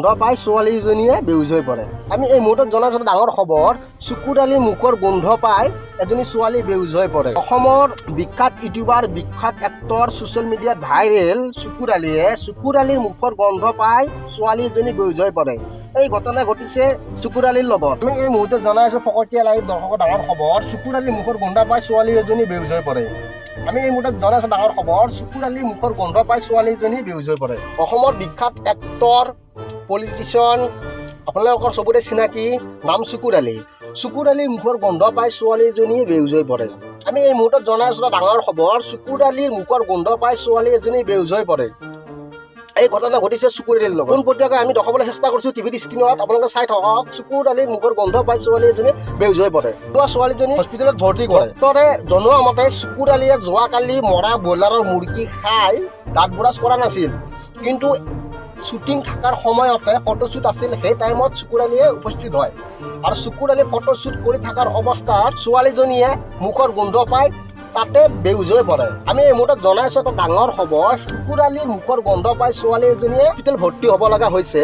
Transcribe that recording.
গোন্ধ পাই ছোৱালীজনীয়ে বেহুজ হৈ পৰে। আমি এই মুহূৰ্তত জনাইছো ডাঙৰ খবৰ, চকুৰ আলিৰ মুখৰ গোন্ধ পাই এজনী ছোৱালী বেহুজ হৈ পৰে। অসমৰ বিখ্যাত ইউটিউবাৰ, বিখ্যাত এক্টৰ, ছ'চিয়েল মিডিয়াত ভাইৰেল চকুৰ আলিৰ মুখৰ গোন্ধ পাই ছোৱালী এজনী বেহুজ হৈ পৰে। এই ঘটনা ঘটিছে চকুৰ আলিৰ লগত। আমি এই মুহূৰ্তত জনাইছো ফকতীয়া লাইভ দৰ্শকৰ ডাঙৰ খবৰ, চকুৰ আলিৰ মুখৰ গোন্ধ পাই ছোৱালী এজনী বেহুজ হৈ পৰে। আমি এই মুহূৰ্তত জনাইছো ডাঙৰ খবৰ, চকুৰ আলিৰ মুখৰ গোন্ধ পাই ছোৱালীজনী বেহুজ হৈ পৰে। অসমৰ বিখ্যাত এক্টৰ, পলিটিচিয়ান, আপোনালোকৰ চবৰে চিনাকি নাম চকুৰ আলিৰ মুখৰ গোন্ধ পাই ছোৱালীজনী বেহুজ হৈ পৰে। আমি এই মুহূৰ্তত জনাইছো ডাঙৰ খবৰ, চকুৰ আলিৰ মুখৰ গোন্ধ পাই ছোৱালী এজনী বেহুজ হৈ পৰে। এই ঘটনা ঘটিছে চকুৰ আলিৰ লগত। পোনপটীয়াকৈ আমি দেখাবলৈ চেষ্টা কৰিছো টিভিৰ স্ক্ৰীণত, আপোনালোকে চাই থাকক। চকুৰ আলিৰ মুখৰ গোন্ধ পাই ছোৱালী এজনী বেহুজ হৈ পৰে। ছোৱালীজনী হস্পিটেলত ভৰ্তি কৰে। ডক্টৰে জনোৱা মতে চকুৰ আলিয়ে যোৱাকালি মৰা ব্ৰইলাৰৰ মুৰ্গী খাই দাঁত ব্ৰাছ কৰা নাছিল, কিন্তু শ্বুটিং থকাৰ সময়তে ফটোশ্বুট আছিল, সেই টাইমত চকুৰ আলিয়ে উপস্থিত হয়। আৰু চকুৰ আলিয়ে ফটোশ্বুট কৰি থকাৰ অৱস্থাত ছোৱালীজনীয়ে মুখৰ গোন্ধ পাই তাতে বেহুজ হৈ পৰে। আমি এই মুহূৰ্তত জনাইছো এটা ডাঙৰ খবৰ, চকুৰ আলিৰ মুখৰ গোন্ধ পাই ছোৱালী এজনীয়ে হস্পিটেল ভৰ্তি হ'ব লগা হৈছে।